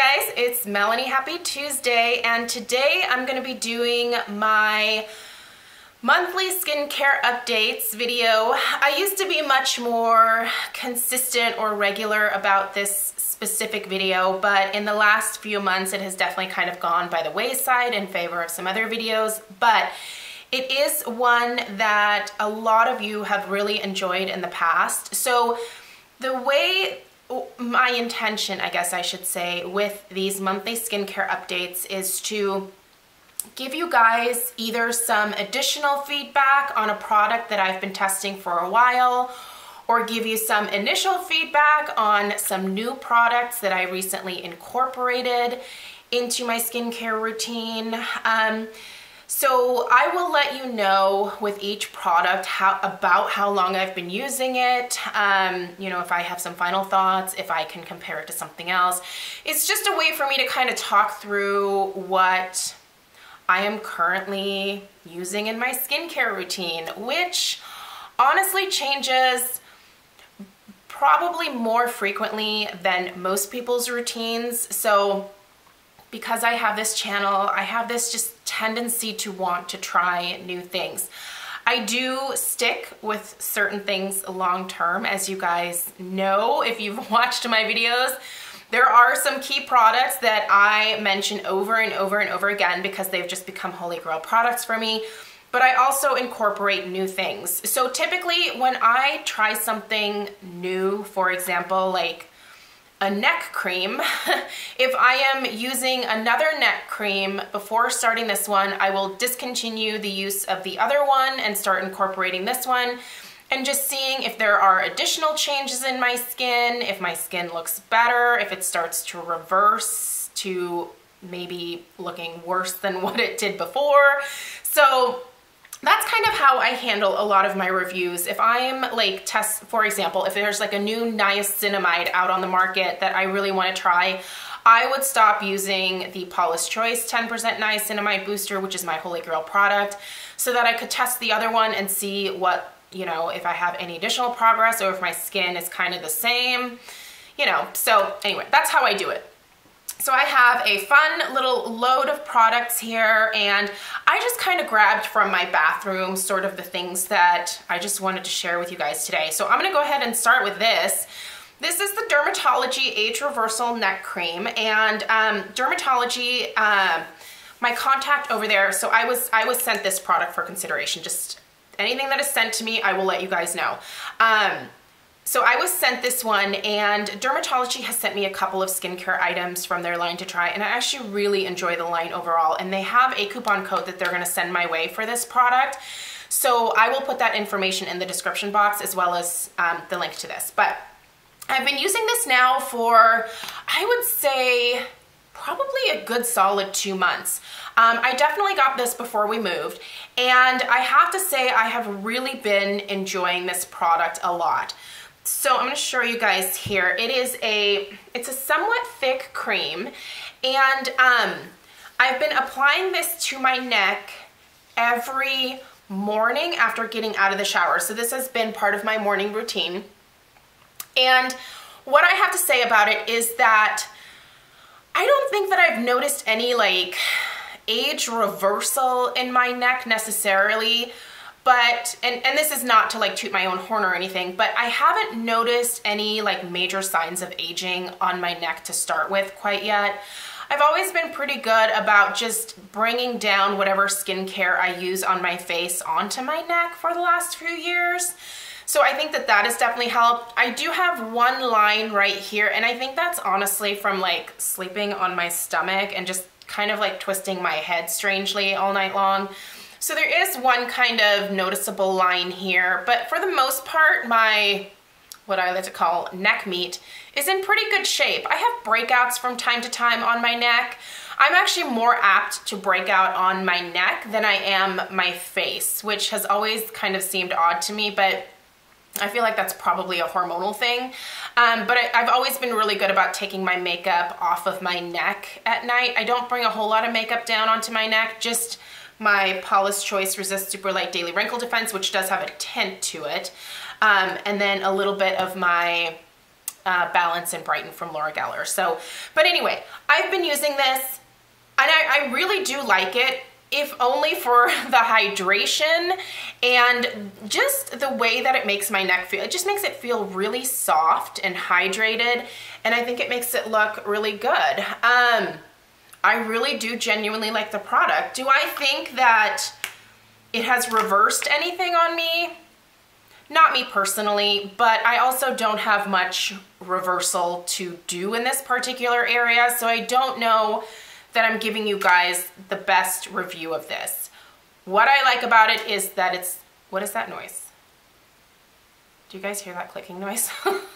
guys, it's Melanie. Happy Tuesday, and today I'm going to be doing my monthly skincare updates video. I used to be much more consistent or regular about this specific video, but in the last few months it has definitely kind of gone by the wayside in favor of some other videos, but it is one that a lot of you have really enjoyed in the past. So the way my intention, I guess I should say, with these monthly skincare updates is to give you guys either some additional feedback on a product that I've been testing for a while, or give you some initial feedback on some new products that I recently incorporated into my skincare routine. So I will let you know with each product about how long I've been using it, you know, if I have some final thoughts, if I can compare it to something else. It's just a way for me to kind of talk through what I am currently using in my skincare routine, which honestly changes probably more frequently than most people's routines. So because I have this channel, I have this just tendency to want to try new things. I do stick with certain things long term, as you guys know if you've watched my videos. There are some key products that I mention over and over and over again because they've just become holy grail products for me, but I also incorporate new things. So typically when I try something new, for example, like a neck cream, if I am using another neck cream before starting this one, I will discontinue the use of the other one and start incorporating this one, and just seeing if there are additional changes in my skin, if my skin looks better, if it starts to reverse to maybe looking worse than what it did before. So that's kind of how I handle a lot of my reviews. If I'm like for example, if there's like a new niacinamide out on the market that I really want to try, I would stop using the Paula's Choice 10% niacinamide booster, which is my holy grail product, so that I could test the other one and see what, you know, if I have any additional progress or if my skin is kind of the same, you know. So anyway, that's how I do it. So I have a fun little load of products here, and I just kind of grabbed from my bathroom sort of the things that I just wanted to share with you guys today. So I'm gonna go ahead and start with this. This is the Dermatology Age Reversal Neck Cream, and Dermatology, my contact over there, so I was sent this product for consideration. Just anything that is sent to me, I will let you guys know. So I was sent this one, and Dermatology has sent me a couple of skincare items from their line to try, and I actually really enjoy the line overall, and they have a coupon code that they're gonna send my way for this product. So I will put that information in the description box as well as the link to this. But I've been using this now for, I would say, probably a good solid 2 months. I definitely got this before we moved, and I have to say I have really been enjoying this product a lot. So I'm going to show you guys here. It's a somewhat thick cream, and I've been applying this to my neck every morning after getting out of the shower. So this has been part of my morning routine. And what I have to say about it is that I don't think that I've noticed any like age reversal in my neck necessarily. But, and this is not to like toot my own horn or anything, but I haven't noticed any like major signs of aging on my neck to start with quite yet. I've always been pretty good about just bringing down whatever skincare I use on my face onto my neck for the last few years. So I think that that has definitely helped. I do have one line right here, and I think that's honestly from like sleeping on my stomach and just kind of like twisting my head strangely all night long. So there is one kind of noticeable line here, but for the most part, my, what I like to call neck meat, is in pretty good shape. I have breakouts from time to time on my neck. I'm actually more apt to break out on my neck than I am my face, which has always kind of seemed odd to me, but I feel like that's probably a hormonal thing. But I've always been really good about taking my makeup off of my neck at night. I don't bring a whole lot of makeup down onto my neck, just my Paula's Choice Resist Super Light Daily Wrinkle Defense, which does have a tint to it. And then a little bit of my Balance and Brighten from Laura Geller. So, but anyway, I've been using this and I really do like it, if only for the hydration and just the way that it makes my neck feel. It just makes it feel really soft and hydrated, and I think it makes it look really good. I really do genuinely like the product. Do I think that it has reversed anything on me? Not me personally, but I also don't have much reversal to do in this particular area, so I don't know that I'm giving you guys the best review of this. What I like about it is that it's, what is that noise? Do you guys hear that clicking noise? What's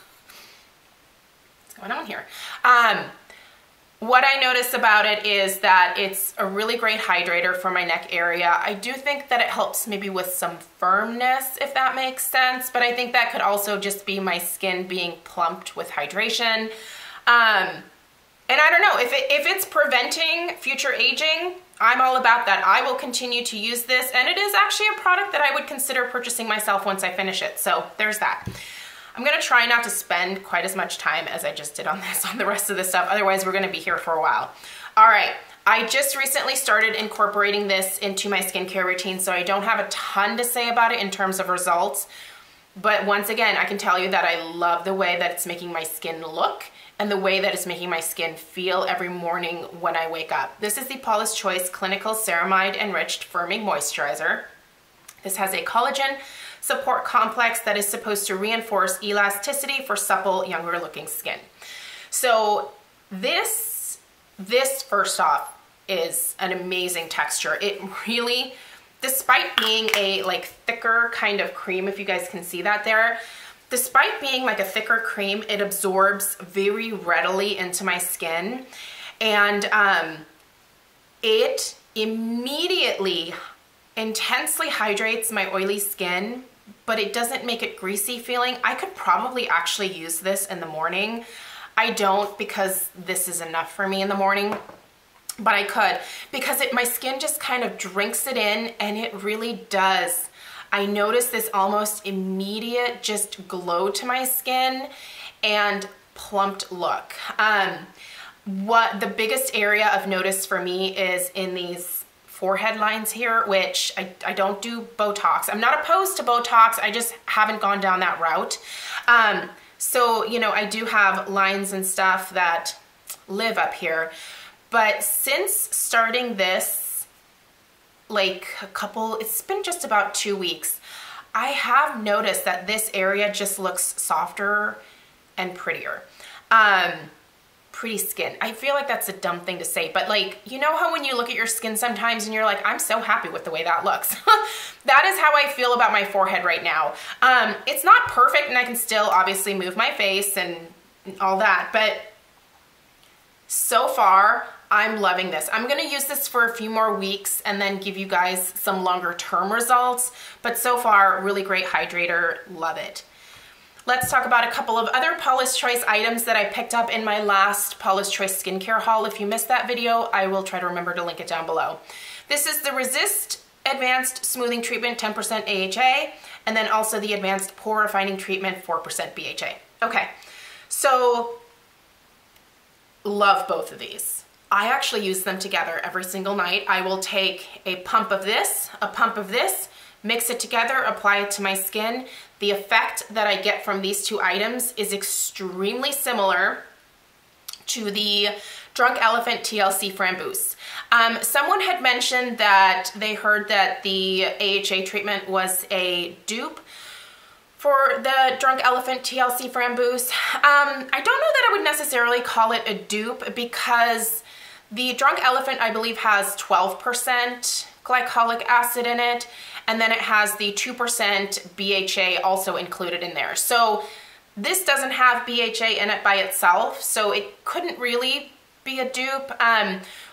going on here? What I notice about it is that it's a really great hydrator for my neck area. I do think that it helps maybe with some firmness, if that makes sense, but I think that could also just be my skin being plumped with hydration. And I don't know, if it's preventing future aging, I'm all about that. I will continue to use this, and it is actually a product that I would consider purchasing myself once I finish it. So there's that. I'm gonna try not to spend quite as much time as I just did on this, on the rest of this stuff. Otherwise, we're gonna be here for a while. All right, I just recently started incorporating this into my skincare routine, so I don't have a ton to say about it in terms of results. But once again, I can tell you that I love the way that it's making my skin look and the way that it's making my skin feel every morning when I wake up. This is the Paula's Choice Clinical Ceramide Enriched Firming Moisturizer. This has a collagen support complex that is supposed to reinforce elasticity for supple, younger looking skin. So this first off is an amazing texture. It really, despite being a like thicker kind of cream, if you guys can see that there, despite being like a thicker cream, it absorbs very readily into my skin, and it immediately intensely hydrates my oily skin, but it doesn't make it greasy feeling. I could probably actually use this in the morning. I don't, because this is enough for me in the morning, but I could, because my skin just kind of drinks it in, and it really does. I notice this almost immediate just glow to my skin and plumped look. What the biggest area of notice for me is in these forehead lines here, which I don't do Botox. I'm not opposed to Botox, I just haven't gone down that route. So, you know, I do have lines and stuff that live up here, but since starting this, like it's been just about 2 weeks, I have noticed that this area just looks softer and prettier. Pretty skin. I feel like that's a dumb thing to say, but like, you know how when you look at your skin sometimes and you're like, I'm so happy with the way that looks. That is how I feel about my forehead right now. It's not perfect, and I can still obviously move my face and all that, but so far, I'm loving this. I'm gonna use this for a few more weeks and then give you guys some longer term results, but so far, really great hydrator, love it. Let's talk about a couple of other Paula's Choice items that I picked up in my last Paula's Choice skincare haul. If you missed that video, I will try to remember to link it down below. This is the Resist Advanced Smoothing Treatment, 10% AHA, and then also the Advanced Pore Refining Treatment, 4% BHA. Okay, so love both of these. I actually use them together every single night. I will take a pump of this, mix it together, apply it to my skin. The effect that I get from these two items is extremely similar to the Drunk Elephant TLC Framboos. Someone had mentioned that they heard that the AHA treatment was a dupe for the Drunk Elephant TLC Framboos. I don't know that I would necessarily call it a dupe, because the Drunk Elephant, I believe, has 12% glycolic acid in it, and then it has the 2% BHA also included in there. So this doesn't have BHA in it by itself, so it couldn't really be a dupe.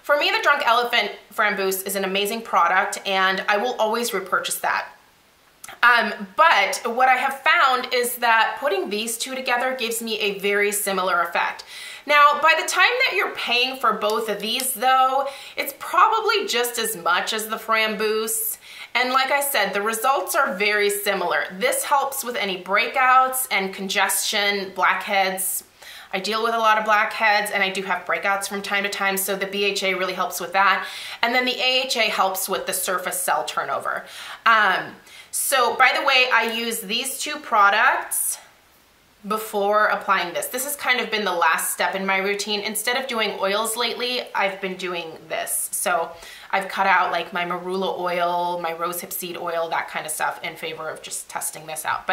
For me, the Drunk Elephant Framboos is an amazing product, and I will always repurchase that. But what I have found is that putting these two together gives me a very similar effect. Now, by the time that you're paying for both of these though, it's probably just as much as the Framboos, And like I said, the results are very similar. This helps with any breakouts and congestion, blackheads. I deal with a lot of blackheads and I do have breakouts from time to time, so the BHA really helps with that. And then the AHA helps with the surface cell turnover. So by the way, I use these two products before applying this. This has kind of been the last step in my routine. Instead of doing oils lately, I've been doing this. So I've cut out like my marula oil, my rosehip seed oil, that kind of stuff in favor of just testing this out.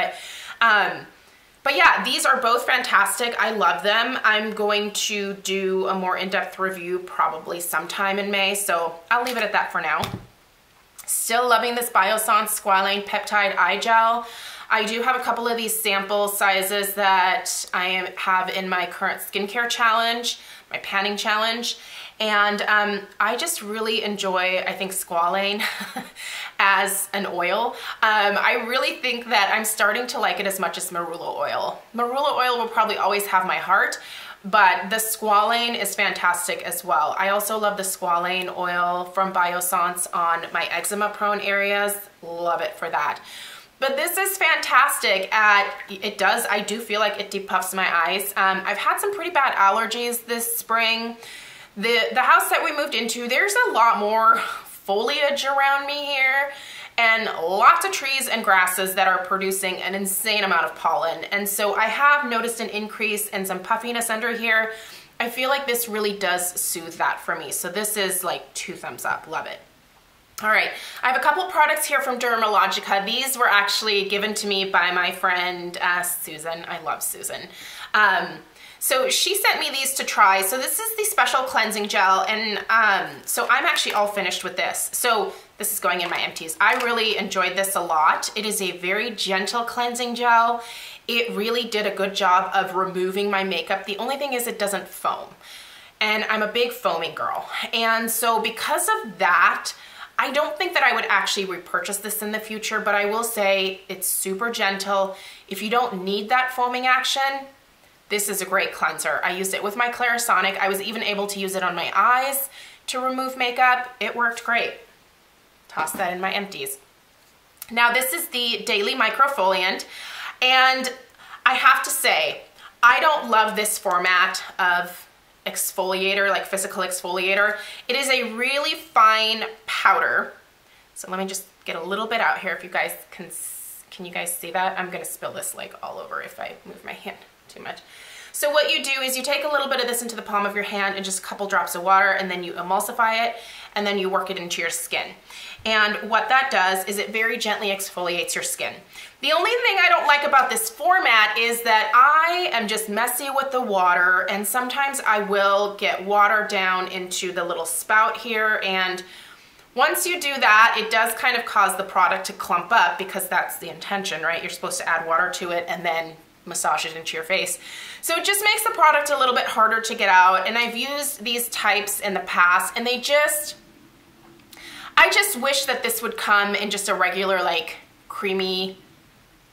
But yeah, these are both fantastic. I love them. I'm going to do a more in-depth review probably sometime in May, so I'll leave it at that for now. Still loving this Biossance Squalane Peptide Eye Gel. I do have a couple of these sample sizes that I have in my current skincare challenge, my panning challenge. And I just really enjoy, I think, squalane as an oil. I really think that I'm starting to like it as much as marula oil. Marula oil will probably always have my heart, but the squalane is fantastic as well. I also love the squalane oil from Biossance on my eczema prone areas. Love it for that. But this is fantastic at, I do feel like it depuffs my eyes. I've had some pretty bad allergies this spring. The house that we moved into, there's a lot more foliage around me here and lots of trees and grasses that are producing an insane amount of pollen. And so I have noticed an increase and some puffiness under here. I feel like this really does soothe that for me. So this is like 2 thumbs up, love it. All right, I have a couple products here from Dermalogica. These were actually given to me by my friend Susan. I love Susan. So she sent me these to try. So this is the special cleansing gel, and so I'm actually all finished with this. So this is going in my empties. I really enjoyed this a lot. It is a very gentle cleansing gel. It really did a good job of removing my makeup. The only thing is it doesn't foam, and I'm a big foaming girl. And so because of that, I don't think that I would actually repurchase this in the future, but I will say it's super gentle. If you don't need that foaming action, this is a great cleanser. I used it with my Clarisonic. I was even able to use it on my eyes to remove makeup. It worked great. Toss that in my empties. Now this is the Daily Microfoliant, and I have to say, I don't love this format of exfoliator, like physical exfoliator. It is a really fine powder. So let me just get a little bit out here if you guys can you guys see that? I'm gonna spill this like all over if I move my hand too much. So what you do is you take a little bit of this into the palm of your hand and just a couple drops of water, and then you emulsify it, and then you work it into your skin. And what that does is it very gently exfoliates your skin. The only thing I don't like about this format is that I am just messy with the water, and sometimes I will get water down into the little spout here, and once you do that, it does kind of cause the product to clump up, because that's the intention, right? You're supposed to add water to it and then massage it into your face. So it just makes the product a little bit harder to get out, and I've used these types in the past, and I just wish that this would come in just a regular, like, creamy,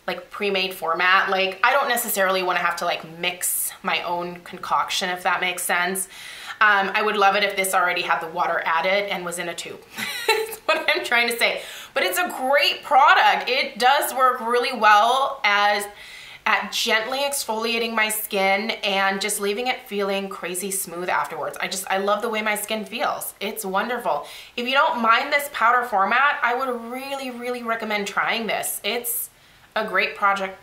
like pre-made format. Like, I don't necessarily want to have to like mix my own concoction, if that makes sense. I would love it if this already had the water added and was in a tube. That's what I'm trying to say. But it's a great product. It does work really well at gently exfoliating my skin and just leaving it feeling crazy smooth afterwards. I love the way my skin feels. It's wonderful. If you don't mind this powder format, I would really, really recommend trying this. It's a great product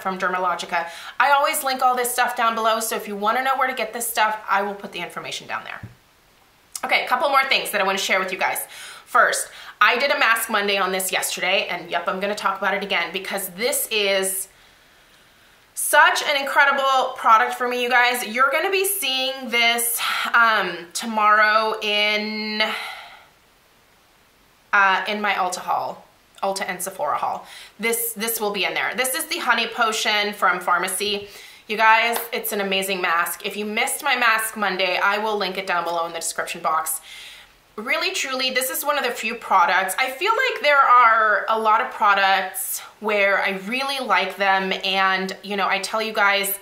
from Dermalogica. I always link all this stuff down below, so if you want to know where to get this stuff, I will put the information down there. Okay, a couple more things that I want to share with you guys. First, I did a Mask Monday on this yesterday, and yep, I'm going to talk about it again because this is such an incredible product for me, you guys. You're going to be seeing this tomorrow in my Ulta haul. Ulta and Sephora haul. This will be in there. This is the Honey Potion from Pharmacy. You guys, it's an amazing mask. If you missed my Mask Monday, I will link it down below in the description box. Really, truly, this is one of the few products. I feel like there are a lot of products where I really like them, and you know, I tell you guys,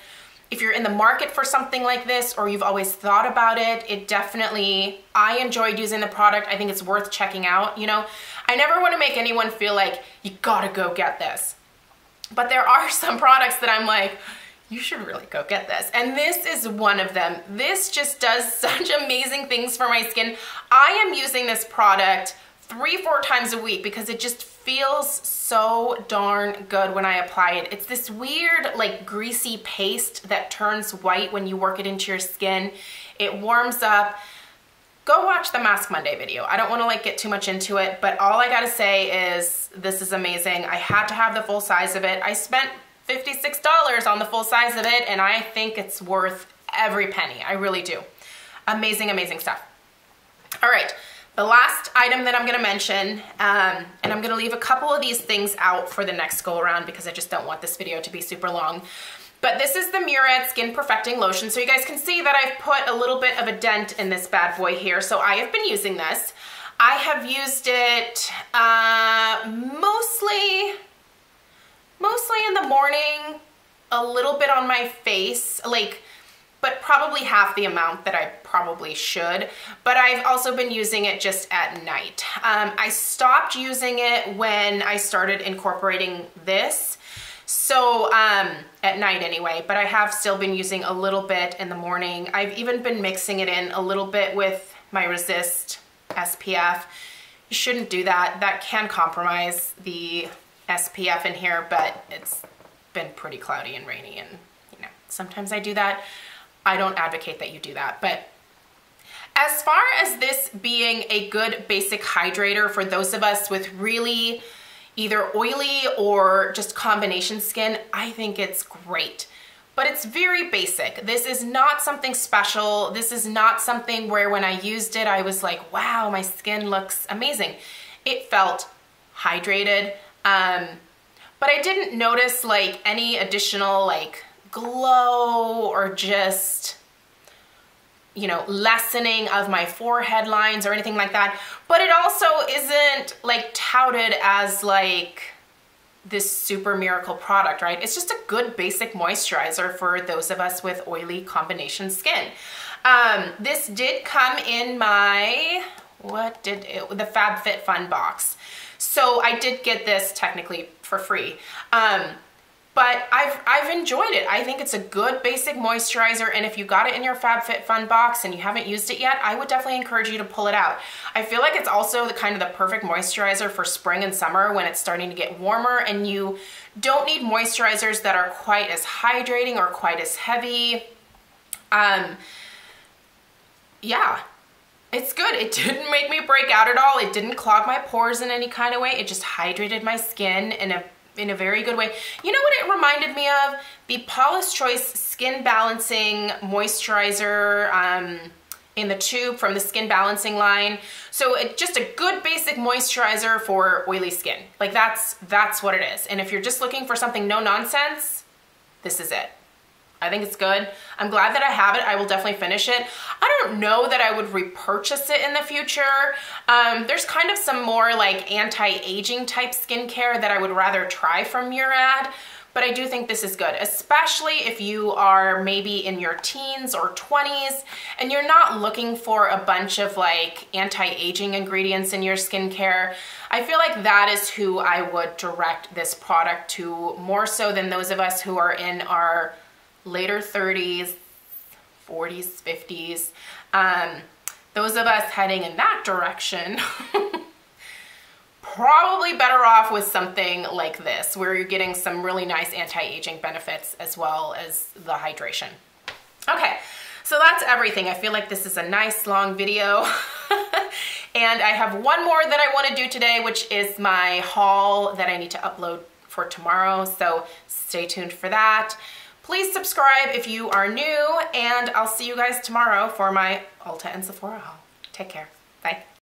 if you're in the market for something like this or you've always thought about it, it definitely, I enjoyed using the product. I think it's worth checking out. You know, I never want to make anyone feel like you gotta go get this. But there are some products that I'm like, you should really go get this. And this is one of them. This just does such amazing things for my skin. I am using this product 3-4 times a week because it just feels so darn good when I apply it. It's this weird like greasy paste that turns white when you work it into your skin. It warms up. Go watch the Mask Monday video. I don't want to like get too much into it, but all I gotta say is this is amazing. I had to have the full size of it. I spent $56 on the full size of it, and I think it's worth every penny. I really do. Amazing, amazing stuff. All right. The last item that I'm gonna mention, and I'm gonna leave a couple of these things out for the next go around because I just don't want this video to be super long. But this is the Murad Skin Perfecting Lotion. So you guys can see that I've put a little bit of a dent in this bad boy here. So I have been using this. I have used it mostly in the morning, a little bit on my face, but probably half the amount that I probably should. But I've also been using it just at night. I stopped using it when I started incorporating this. So at night anyway, but I have still been using a little bit in the morning. I've even been mixing it in a little bit with my Resist SPF. You shouldn't do that. That can compromise the SPF in here, but it's been pretty cloudy and rainy, and you know, sometimes I do that. I don't advocate that you do that. But as far as this being a good basic hydrator for those of us with really either oily or just combination skin, I think it's great. But it's very basic. This is not something special. This is not something where when I used it, I was like, wow, my skin looks amazing. It felt hydrated, but I didn't notice like any additional like glow or just, you know, lessening of my forehead lines or anything like that. But it also isn't like touted as like this super miracle product, right? It's just a good basic moisturizer for those of us with oily combination skin. This did come in my, the FabFitFun box. So I did get this technically for free. But I've enjoyed it. I think it's a good basic moisturizer, and if you got it in your FabFitFun box and you haven't used it yet, I would definitely encourage you to pull it out. I feel like it's also the kind of the perfect moisturizer for spring and summer when it's starting to get warmer and you don't need moisturizers that are quite as hydrating or quite as heavy. Yeah, it's good. It didn't make me break out at all. It didn't clog my pores in any kind of way. It just hydrated my skin in a very good way. You know what it reminded me of? The Paula's Choice Skin Balancing Moisturizer in the tube from the Skin Balancing line. So it's just a good basic moisturizer for oily skin. Like that's what it is. And if you're just looking for something no nonsense, this is it. I think it's good. I'm glad that I have it. I will definitely finish it. I don't know that I would repurchase it in the future. There's kind of some more like anti-aging type skincare that I would rather try from Murad, but I do think this is good, especially if you are maybe in your teens or 20s and you're not looking for a bunch of like anti-aging ingredients in your skincare. I feel like that is who I would direct this product to, more so than those of us who are in our later 30s, 40s, 50s. Those of us heading in that direction, probably better off with something like this, where you're getting some really nice anti-aging benefits as well as the hydration. Okay, so that's everything. I feel like this is a nice long video. And I have one more that I want to do today, which is my haul that I need to upload for tomorrow. So stay tuned for that. Please subscribe if you are new, and I'll see you guys tomorrow for my Ulta and Sephora haul. Take care. Bye.